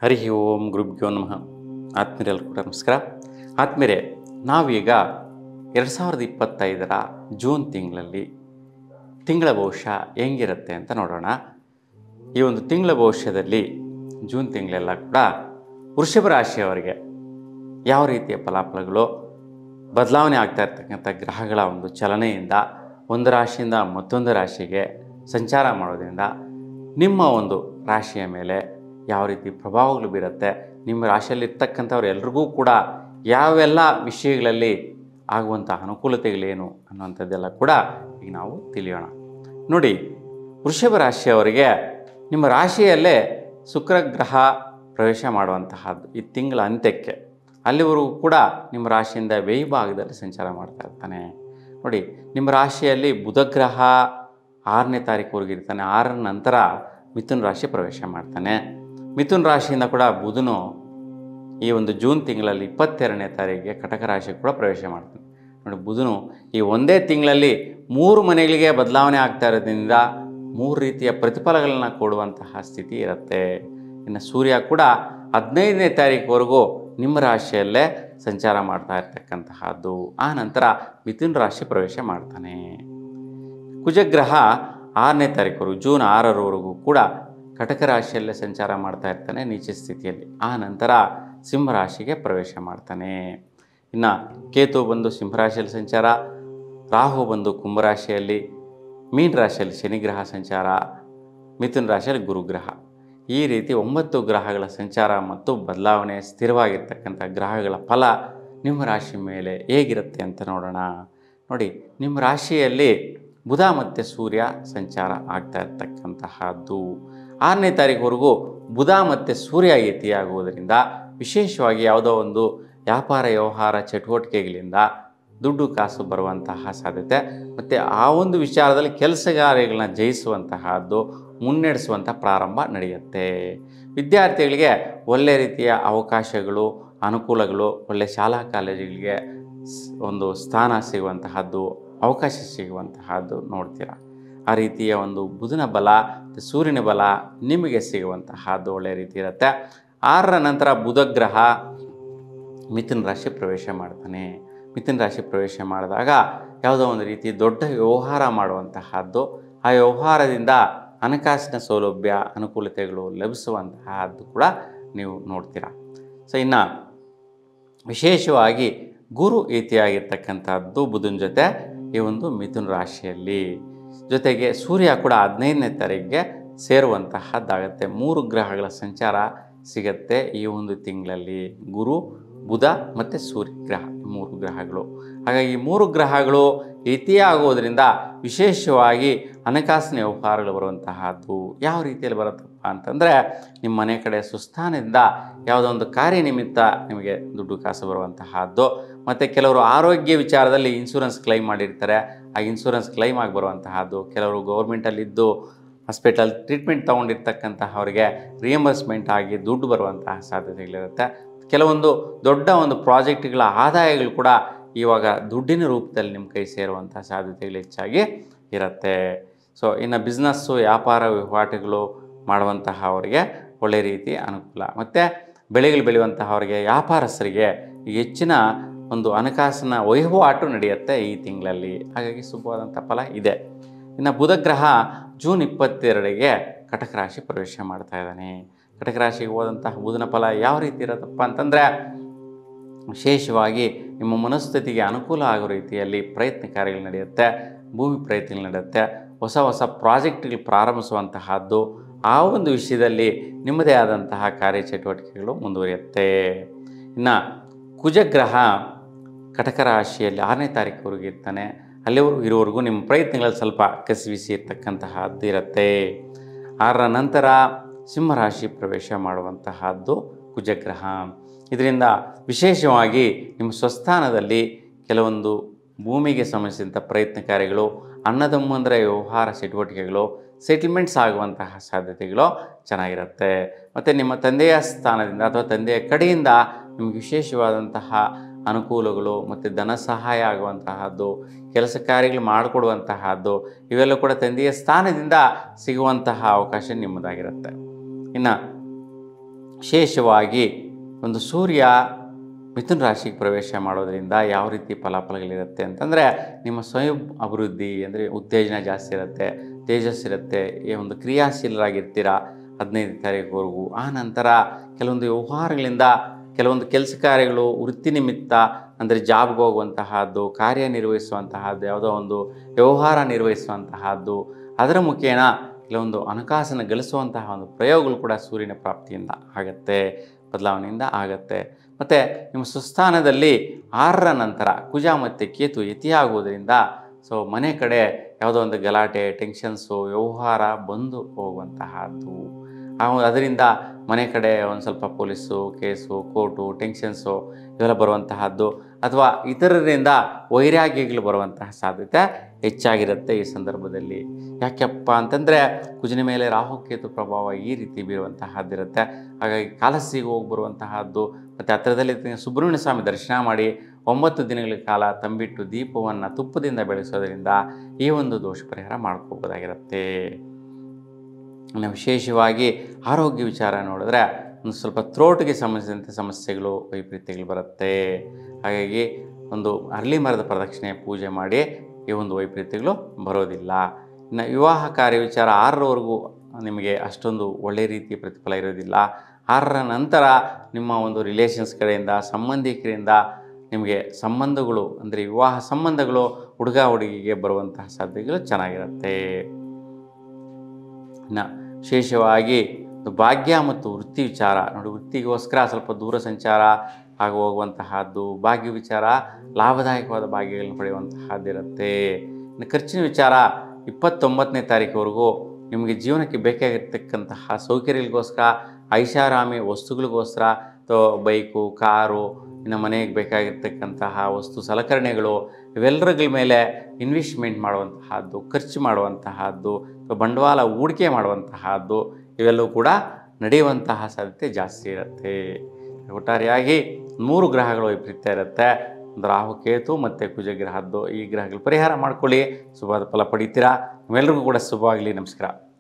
ಹರಿ ಓಂ ಗುರುಭ್ಯೋ ನಮಃ. ಆತ್ಮೀಯರೆಲ್ಲರೂ ಕೂಡ ನಮಸ್ಕಾರ. ಆತ್ಮೀಯರೇ, ನಾವೀಗ 2025 ಜೂನ್ ತಿಂಗಳಲ್ಲಿ ತಿಂಗಳ ಭವಿಷ್ಯ ಹೆಂಗಿರುತ್ತೆ ಅಂತ ನೋಡೋಣ. ಈ ಒಂದು ತಿಂಗಳ ಭವಿಷ್ಯದಲ್ಲಿ ಜೂನ್ ತಿಂಗಳೆಲ್ಲ ಕೂಡ ವೃಷಭ ರಾಶಿಯವರಿಗೆ ಯಾವ ರೀತಿಯ ಫಲಾಫಲಗಳು, ಬದಲಾವಣೆ ಆಗ್ತಾ ಇರ್ತಕ್ಕಂಥ ಗ್ರಹಗಳ ಒಂದು ಚಲನೆಯಿಂದ ಒಂದು ರಾಶಿಯಿಂದ ಮತ್ತೊಂದು ರಾಶಿಗೆ ಸಂಚಾರ ಮಾಡೋದ್ರಿಂದ ನಿಮ್ಮ ಒಂದು ರಾಶಿಯ ಮೇಲೆ ಯಾವ ರೀತಿ ಪ್ರಭಾವಗಳು ಬೀರುತ್ತೆ, ನಿಮ್ಮ ರಾಶಿಯಲ್ಲಿರ್ತಕ್ಕಂಥವ್ರು ಎಲ್ರಿಗೂ ಕೂಡ ಯಾವೆಲ್ಲ ವಿಷಯಗಳಲ್ಲಿ ಆಗುವಂಥ ಅನುಕೂಲತೆಗಳೇನು ಅನ್ನುವಂಥದ್ದೆಲ್ಲ ಕೂಡ ಈಗ ನಾವು ತಿಳಿಯೋಣ. ನೋಡಿ, ವೃಷಭ ರಾಶಿಯವರಿಗೆ ನಿಮ್ಮ ರಾಶಿಯಲ್ಲೇ ಶುಕ್ರ ಗ್ರಹ ಪ್ರವೇಶ ಮಾಡುವಂತಹದ್ದು ಈ ತಿಂಗಳ ಅಂತ್ಯಕ್ಕೆ. ಅಲ್ಲಿವರೆಗೂ ಕೂಡ ನಿಮ್ಮ ರಾಶಿಯಿಂದ ವ್ಯಯ ಭಾಗದಲ್ಲಿ ಸಂಚಾರ ಮಾಡ್ತಾ ಇರ್ತಾನೆ. ನೋಡಿ, ನಿಮ್ಮ ರಾಶಿಯಲ್ಲಿ ಬುಧ ಗ್ರಹ 6ನೇ ತಾರೀಕುವರೆಗೆ ಇರ್ತಾನೆ. 6ರ ನಂತರ ಮಿಥುನ ರಾಶಿ ಪ್ರವೇಶ ಮಾಡ್ತಾನೆ. ಮಿಥುನ ರಾಶಿಯಿಂದ ಕೂಡ ಬುಧನು ಈ ಒಂದು ಜೂನ್ ತಿಂಗಳಲ್ಲಿ 22ನೇ ತಾರೀಕಿಗೆ ಕಟಕ ರಾಶಿ ಕೂಡ ಪ್ರವೇಶ ಮಾಡ್ತಾನೆ. ನೋಡಿ, ಬುಧನು ಈ ಒಂದೇ ತಿಂಗಳಲ್ಲಿ 3 ಮನೆಗಳಿಗೆ ಬದಲಾವಣೆ ಆಗ್ತಾ ಇರೋದ್ರಿಂದ 3 ರೀತಿಯ ಪ್ರತಿಫಲಗಳನ್ನ ಕೊಡುವಂತಹ ಸ್ಥಿತಿ ಇರುತ್ತೆ. ಇನ್ನು ಸೂರ್ಯ ಕೂಡ 15ನೇ ತಾರೀಕುವರೆಗೂ ನಿಮ್ಮ ರಾಶಿಯಲ್ಲೇ ಸಂಚಾರ ಮಾಡ್ತಾ ಇರ್ತಕ್ಕಂತಹದ್ದು. ಆ ನಂತರ ಮಿಥುನ ರಾಶಿ ಪ್ರವೇಶ ಮಾಡ್ತಾನೆ. ಕುಜಗ್ರಹ 6ನೇ ತಾರೀಕುವರೆಗೂ ಜೂನ್ 6ರವರೆಗೂ ಕೂಡ ಕಟಕ ರಾಶಿಯಲ್ಲೇ ಸಂಚಾರ ಮಾಡ್ತಾ ಇರ್ತಾನೆ ನೀಚ ಸ್ಥಿತಿಯಲ್ಲಿ. ಆ ನಂತರ ಸಿಂಹರಾಶಿಗೆ ಪ್ರವೇಶ ಮಾಡ್ತಾನೆ. ಇನ್ನು ಕೇತು ಬಂದು ಸಿಂಹರಾಶಿಯಲ್ಲಿ ಸಂಚಾರ, ರಾಹು ಬಂದು ಕುಂಭರಾಶಿಯಲ್ಲಿ, ಮೀನ ರಾಶಿಯಲ್ಲಿ ಶನಿಗ್ರಹ ಸಂಚಾರ, ಮಿಥುನ ರಾಶಿಯಲ್ಲಿ ಗುರುಗ್ರಹ. ಈ ರೀತಿ 9 ಗ್ರಹಗಳ ಸಂಚಾರ ಮತ್ತು ಬದಲಾವಣೆ, ಸ್ಥಿರವಾಗಿರ್ತಕ್ಕಂಥ ಗ್ರಹಗಳ ಫಲ ನಿಮ್ಮ ರಾಶಿ ಮೇಲೆ ಹೇಗಿರುತ್ತೆ ಅಂತ ನೋಡೋಣ. ನೋಡಿ, ನಿಮ್ಮ ರಾಶಿಯಲ್ಲಿ ಬುಧ ಮತ್ತು ಸೂರ್ಯ ಸಂಚಾರ ಆಗ್ತಾ ಇರ್ತಕ್ಕಂತಹದ್ದು. 6ನೇ ತಾರೀಕುವರೆಗೂ ಬುಧ ಮತ್ತು ಸೂರ್ಯ ಯತಿಯಾಗುವುದರಿಂದ ವಿಶೇಷವಾಗಿ ಯಾವುದೋ ಒಂದು ವ್ಯಾಪಾರ ವ್ಯವಹಾರ ಚಟುವಟಿಕೆಗಳಿಂದ ದುಡ್ಡು ಕಾಸು ಬರುವಂತಹ ಸಾಧ್ಯತೆ ಮತ್ತು ಆ ಒಂದು ವಿಚಾರದಲ್ಲಿ ಕೆಲಸಗಾರಗಳನ್ನ ಜಯಿಸುವಂತಹದ್ದು, ಮುನ್ನಡೆಸುವಂಥ ಪ್ರಾರಂಭ ನಡೆಯುತ್ತೆ. ವಿದ್ಯಾರ್ಥಿಗಳಿಗೆ ಒಳ್ಳೆ ರೀತಿಯ ಅವಕಾಶಗಳು, ಅನುಕೂಲಗಳು, ಒಳ್ಳೆ ಶಾಲಾ ಕಾಲೇಜುಗಳಿಗೆ ಒಂದು ಸ್ಥಾನ ಸಿಗುವಂತಹದ್ದು, ಅವಕಾಶ ಸಿಗುವಂತಹದ್ದು ನೋಡ್ತೀರ. ಆ ರೀತಿಯ ಒಂದು ಬುಧನ ಬಲ, ಸೂರ್ಯನ ಬಲ ನಿಮಗೆ ಸಿಗುವಂತಹದ್ದು ಒಳ್ಳೆಯ ರೀತಿ ಇರುತ್ತೆ. 6ರ ನಂತರ ಬುಧ ಗ್ರಹ ಮಿಥುನ ರಾಶಿ ಪ್ರವೇಶ ಮಾಡ್ತಾನೆ. ಮಿಥುನ ರಾಶಿ ಪ್ರವೇಶ ಮಾಡಿದಾಗ ಯಾವುದೋ ಒಂದು ರೀತಿ ದೊಡ್ಡ ವ್ಯವಹಾರ ಮಾಡುವಂತಹದ್ದು, ಆ ವ್ಯವಹಾರದಿಂದ ಹಣಕಾಸಿನ ಸೌಲಭ್ಯ, ಅನುಕೂಲತೆಗಳು ಲಭಿಸುವಂತಹದ್ದು ಕೂಡ ನೀವು ನೋಡ್ತೀರ. ಸೊ ಇನ್ನು ವಿಶೇಷವಾಗಿ ಗುರು ರೀತಿಯಾಗಿರ್ತಕ್ಕಂಥದ್ದು ಬುಧನ ಜೊತೆ ಈ ಒಂದು ಮಿಥುನ ರಾಶಿಯಲ್ಲಿ. ಜೊತೆಗೆ ಸೂರ್ಯ ಕೂಡ 15ನೇ ತಾರೀಕಿಗೆ ಸೇರುವಂತಹದ್ದಾಗತ್ತೆ. 3 ಗ್ರಹಗಳ ಸಂಚಾರ ಸಿಗತ್ತೆ ಈ ಒಂದು ತಿಂಗಳಲ್ಲಿ. ಗುರು, ಬುಧ ಮತ್ತು ಸೂರ್ಯ ಗ್ರಹ, 3 ಗ್ರಹಗಳು. ಹಾಗಾಗಿ 3 ಗ್ರಹಗಳು ಆಗೋದ್ರಿಂದ ವಿಶೇಷವಾಗಿ ಹಣಕಾಸಿನ ವ್ಯವಹಾರಗಳು ಬರುವಂತಹದ್ದು ಯಾವ ರೀತಿಯಲ್ಲಿ ಬರುತ್ತಪ್ಪ ಅಂತಂದರೆ, ನಿಮ್ಮ ಮನೆ ಕಡೆ ಸುಸ್ಥಾನದಿಂದ ಯಾವುದೋ ಒಂದು ಕಾರ್ಯನಿಮಿತ್ತ ನಿಮಗೆ ದುಡ್ಡು ಕಾಸು ಬರುವಂತಹದ್ದು. ಮತ್ತು ಕೆಲವರು ಆರೋಗ್ಯ ವಿಚಾರದಲ್ಲಿ ಇನ್ಶೂರೆನ್ಸ್ ಕ್ಲೈಮ್ ಮಾಡಿರ್ತಾರೆ, ಆ ಇನ್ಶೂರೆನ್ಸ್ ಕ್ಲೈಮ್ ಆಗಿ ಬರುವಂತಹದ್ದು. ಕೆಲವರು ಗೌರ್ಮೆಂಟಲ್ಲಿದ್ದು ಹಾಸ್ಪಿಟಲ್ ಟ್ರೀಟ್ಮೆಂಟ್ ತೊಗೊಂಡಿರ್ತಕ್ಕಂತಹವರಿಗೆ ರಿಯಂಬರ್ಸ್ಮೆಂಟ್ ಆಗಿ ದುಡ್ಡು ಬರುವಂತಹ ಸಾಧ್ಯತೆಗಳಿರುತ್ತೆ. ಕೆಲವೊಂದು ದೊಡ್ಡ ಒಂದು ಪ್ರಾಜೆಕ್ಟ್ಗಳ ಆದಾಯಗಳು ಕೂಡ ಇವಾಗ ದುಡ್ಡಿನ ರೂಪದಲ್ಲಿ ನಿಮ್ಮ ಕೈ ಸೇರುವಂಥ ಸಾಧ್ಯತೆಗಳು ಹೆಚ್ಚಾಗಿ ಇರುತ್ತೆ. ಸೊ ಇನ್ನು ಬಿಸ್ನೆಸ್ಸು, ವ್ಯಾಪಾರ ವಹಿವಾಟುಗಳು ಮಾಡುವಂತಹವರಿಗೆ ಒಳ್ಳೆಯ ರೀತಿ ಅನುಕೂಲ. ಮತ್ತು ಬೆಳೆಗಳು ಬೆಳೆಯುವಂತಹವರಿಗೆ, ವ್ಯಾಪಾರಸ್ಥರಿಗೆ ಹೆಚ್ಚಿನ ಒಂದು ಹಣಕಾಸಿನ ವಹಿವಾಟು ನಡೆಯುತ್ತೆ ಈ ತಿಂಗಳಲ್ಲಿ. ಹಾಗಾಗಿ ಶುಭವಾದಂಥ ಫಲ ಇದೆ. ಇನ್ನು ಬುಧ ಗ್ರಹ ಜೂನ್ 22ಗೆ ಕಟಕ ರಾಶಿ ಪ್ರವೇಶ ಮಾಡ್ತಾ ಇದ್ದಾನೆ. ಕಟಕ ರಾಶಿಗೆ ಹೋದಂತಹ ಬುಧನ ಫಲ ಯಾವ ರೀತಿ ಇರುತ್ತಪ್ಪ ಅಂತಂದರೆ, ವಿಶೇಷವಾಗಿ ನಿಮ್ಮ ಮನಸ್ಥಿತಿಗೆ ಅನುಕೂಲ ಆಗೋ ರೀತಿಯಲ್ಲಿ ಪ್ರಯತ್ನ ಕಾರ್ಯಗಳು ನಡೆಯುತ್ತೆ, ಭೂಮಿ ಪ್ರಯತ್ನಗಳು ನಡೆಯುತ್ತೆ, ಹೊಸ ಹೊಸ ಪ್ರಾಜೆಕ್ಟ್ಗಳು ಪ್ರಾರಂಭಿಸುವಂತಹದ್ದು, ಆ ಒಂದು ವಿಷಯದಲ್ಲಿ ನಿಮ್ಮದೇ ಆದಂತಹ ಕಾರ್ಯಚಟುವಟಿಕೆಗಳು ಮುಂದುವರಿಯುತ್ತೆ. ಇನ್ನು ಕುಜಗ್ರಹ ಕಟಕ ರಾಶಿಯಲ್ಲಿ 6ನೇ ತಾರೀಕುವರೆಗೆ ಇರ್ತಾನೆ. ಅಲ್ಲಿವರೆಗೂ ಇರೋವರೆಗೂ ನಿಮ್ಮ ಪ್ರಯತ್ನಗಳಲ್ಲಿ ಸ್ವಲ್ಪ ಕಸಿವಿಸಿ ಇರ್ತಕ್ಕಂತಹದ್ದು ಇರುತ್ತೆ. 6ರ ನಂತರ ಸಿಂಹರಾಶಿ ಪ್ರವೇಶ ಮಾಡುವಂತಹದ್ದು ಕುಜಗ್ರಹ. ಇದರಿಂದ ವಿಶೇಷವಾಗಿ ನಿಮ್ಮ ಸ್ವಸ್ಥಾನದಲ್ಲಿ ಕೆಲವೊಂದು ಭೂಮಿಗೆ ಸಂಬಂಧಿಸಿದಂಥ ಪ್ರಯತ್ನ ಕಾರ್ಯಗಳು, ಅಣ್ಣತಮ್ಮಂದಿರ ವ್ಯವಹಾರ ಚಟುವಟಿಕೆಗಳು, ಸೆಟಲ್ಮೆಂಟ್ಸ್ ಆಗುವಂತಹ ಸಾಧ್ಯತೆಗಳು ಚೆನ್ನಾಗಿರುತ್ತೆ. ಮತ್ತು ನಿಮ್ಮ ತಂದೆಯ ಸ್ಥಾನದಿಂದ ಅಥವಾ ತಂದೆಯ ಕಡೆಯಿಂದ ನಿಮಗೆ ವಿಶೇಷವಾದಂತಹ ಅನುಕೂಲಗಳು ಮತ್ತು ಧನ ಸಹಾಯ ಆಗುವಂತಹದ್ದು, ಕೆಲಸ ಕಾರ್ಯಗಳು ಮಾಡಿಕೊಡುವಂತಹದ್ದು, ಇವೆಲ್ಲ ಕೂಡ ತಂದೆಯ ಸ್ಥಾನದಿಂದ ಸಿಗುವಂತಹ ಅವಕಾಶ ನಿಮ್ಮದಾಗಿರುತ್ತೆ. ಇನ್ನು ವಿಶೇಷವಾಗಿ ಒಂದು ಸೂರ್ಯ ಮಿಥುನ ರಾಶಿಗೆ ಪ್ರವೇಶ ಮಾಡೋದ್ರಿಂದ ಯಾವ ರೀತಿ ಫಲಾಫಲಗಳಿರುತ್ತೆ ಅಂತಂದರೆ, ನಿಮ್ಮ ಸ್ವಯಂ ಅಭಿವೃದ್ಧಿ ಅಂದರೆ ಉತ್ತೇಜನ ಜಾಸ್ತಿ ಇರುತ್ತೆ, ತೇಜಸ್ಸಿರುತ್ತೆ, ಈ ಒಂದು ಕ್ರಿಯಾಶೀಲರಾಗಿರ್ತೀರ 15ನೇ ತಾರೀಕುವರೆಗೂ. ಆ ನಂತರ ಕೆಲವೊಂದು ವ್ಯವಹಾರಗಳಿಂದ ಕೆಲವೊಂದು ಕೆಲಸ ಕಾರ್ಯಗಳು ವೃತ್ತಿ ನಿಮಿತ್ತ ಅಂದರೆ ಜಾಬ್ಗೆ ಹೋಗುವಂತಹದ್ದು, ಕಾರ್ಯನಿರ್ವಹಿಸುವಂತಹದ್ದು, ಯಾವುದೋ ಒಂದು ವ್ಯವಹಾರ ನಿರ್ವಹಿಸುವಂತಹದ್ದು, ಅದರ ಮುಖೇನ ಕೆಲವೊಂದು ಹಣಕಾಸನ್ನು ಗಳಿಸುವಂತಹ ಒಂದು ಪ್ರಯೋಗಗಳು ಕೂಡ ಸೂರ್ಯನ ಪ್ರಾಪ್ತಿಯಿಂದ ಆಗುತ್ತೆ, ಬದಲಾವಣೆಯಿಂದ ಆಗುತ್ತೆ. ಮತ್ತು ನಿಮ್ಮ ಸುಸ್ಥಾನದಲ್ಲಿ 6ರ ನಂತರ ಕುಜ ಮತ್ತು ಕೇತು ಯತಿಯಾಗುವುದರಿಂದ ಮನೆ ಕಡೆ ಯಾವುದೋ ಒಂದು ಗಲಾಟೆ, ಟೆನ್ಷನ್ಸು, ವ್ಯವಹಾರ ಬಂದು ಹೋಗುವಂತಹದ್ದು. ಅದರಿಂದ ಮನೆ ಕಡೆ ಒಂದು ಸ್ವಲ್ಪ ಪೊಲೀಸು ಕೇಸು, ಕೋರ್ಟು, ಟೆನ್ಷನ್ಸು ಇವೆಲ್ಲ ಬರುವಂತಹದ್ದು, ಅಥವಾ ಇತರರಿಂದ ವೈರಾಗ್ಯಗಳು ಬರುವಂತಹ ಸಾಧ್ಯತೆ ಹೆಚ್ಚಾಗಿರುತ್ತೆ ಈ ಸಂದರ್ಭದಲ್ಲಿ. ಯಾಕೆಪ್ಪ ಅಂತಂದರೆ ಕುಜನ ಮೇಲೆ ರಾಹುಕೇತು ಪ್ರಭಾವ ಈ ರೀತಿ ಬೀರುವಂತಹದ್ದಿರುತ್ತೆ. ಹಾಗಾಗಿ ಕಾಲಸಿಗೆ ಹೋಗಿ ಬರುವಂತಹದ್ದು. ಮತ್ತು ಹತ್ತಿರದಲ್ಲಿ ಸುಬ್ರಹ್ಮಣ್ಯ ಸ್ವಾಮಿ ದರ್ಶನ ಮಾಡಿ 9 ದಿನಗಳ ಕಾಲ ತಂಬಿಟ್ಟು ದೀಪವನ್ನು ತುಪ್ಪದಿಂದ ಬೆಳೆಸೋದ್ರಿಂದ ಈ ಒಂದು ದೋಷ ಪರಿಹಾರ ಮಾಡ್ಕೋಬೋದಾಗಿರುತ್ತೆ. ಇನ್ನು ವಿಶೇಷವಾಗಿ ಆರೋಗ್ಯ ವಿಚಾರ ನೋಡಿದ್ರೆ ಒಂದು ಸ್ವಲ್ಪ ಥ್ರೋಟ್ಗೆ ಸಂಬಂಧಿಸಿದಂಥ ಸಮಸ್ಯೆಗಳು, ವೈಪರೀತ್ಯಗಳು ಬರುತ್ತೆ. ಹಾಗಾಗಿ ಒಂದು ಅರಳಿ ಮರದ ಪ್ರದಕ್ಷಿಣೆ ಪೂಜೆ ಮಾಡಿ ಈ ಒಂದು ವೈಪರೀತ್ಯಗಳು ಬರೋದಿಲ್ಲ. ಇನ್ನು ವಿವಾಹ ಕಾರ್ಯ ವಿಚಾರ 6ರವರೆಗೂ ನಿಮಗೆ ಅಷ್ಟೊಂದು ಒಳ್ಳೆಯ ರೀತಿಯ ಪ್ರತಿಫಲ ಇರೋದಿಲ್ಲ. 6ರ ನಂತರ ನಿಮ್ಮ ಒಂದು ರಿಲೇಷನ್ಸ್ ಕಡೆಯಿಂದ, ಸಂಬಂಧಿಕರಿಂದ ನಿಮಗೆ ಸಂಬಂಧಗಳು ಅಂದರೆ ವಿವಾಹ ಸಂಬಂಧಗಳು ಹುಡುಗ ಹುಡುಗಿಗೆ ಬರುವಂತಹ ಸಾಧ್ಯತೆಗಳು ಚೆನ್ನಾಗಿರುತ್ತೆ. ಇನ್ನು ವಿಶೇಷವಾಗಿ ಭಾಗ್ಯ ಮತ್ತು ವೃತ್ತಿ ವಿಚಾರ ನೋಡಿ, ವೃತ್ತಿಗೋಸ್ಕರ ಸ್ವಲ್ಪ ದೂರ ಸಂಚಾರ ಆಗಿ ಹೋಗುವಂತಹದ್ದು, ಭಾಗ್ಯ ವಿಚಾರ ಲಾಭದಾಯಕವಾದ ಭಾಗ್ಯಗಳನ್ನು ಪಡೆಯುವಂತಹದ್ದಿರುತ್ತೆ. ಇನ್ನು ಖರ್ಚಿನ ವಿಚಾರ 29ನೇ ತಾರೀಕುವರೆಗೂ ನಿಮಗೆ ಜೀವನಕ್ಕೆ ಬೇಕಾಗಿರ್ತಕ್ಕಂತಹ ಸೌಕರ್ಯಗಳಿಗೋಸ್ಕರ, ಐಷಾರಾಮಿ ವಸ್ತುಗಳಿಗೋಸ್ಕರ, ಅಥವಾ ಬೈಕು, ಕಾರು, ಇನ್ನು ಮನೆಗೆ ಬೇಕಾಗಿರ್ತಕ್ಕಂತಹ ವಸ್ತು ಸಲಕರಣೆಗಳು ಇವೆಲ್ಲರ ಮೇಲೆ ಇನ್ವೆಸ್ಟ್ಮೆಂಟ್ ಮಾಡುವಂತಹದ್ದು, ಖರ್ಚು ಮಾಡುವಂತಹದ್ದು, ಬಂಡವಾಳ ಹೂಡಿಕೆ ಮಾಡುವಂತಹದ್ದು ಇವೆಲ್ಲವೂ ಕೂಡ ನಡೆಯುವಂತಹ ಸಾಧ್ಯತೆ ಜಾಸ್ತಿ ಇರುತ್ತೆ. ಒಟ್ಟಾರೆಯಾಗಿ 3 ಗ್ರಹಗಳು ವೈಪರೀತ್ಯ ಇರುತ್ತೆ. ಒಂದು ರಾಹುಕೇತು ಮತ್ತು ಕುಜಗ್ರಹದ್ದು. ಈ ಗ್ರಹಗಳು ಪರಿಹಾರ ಮಾಡ್ಕೊಳ್ಳಿ, ಶುಭವಾದ ಫಲ ಪಡಿತೀರಾ. ನಿಮ್ಮೆಲ್ಲರಿಗೂ ಕೂಡ ಶುಭವಾಗಲಿ. ನಮಸ್ಕಾರ.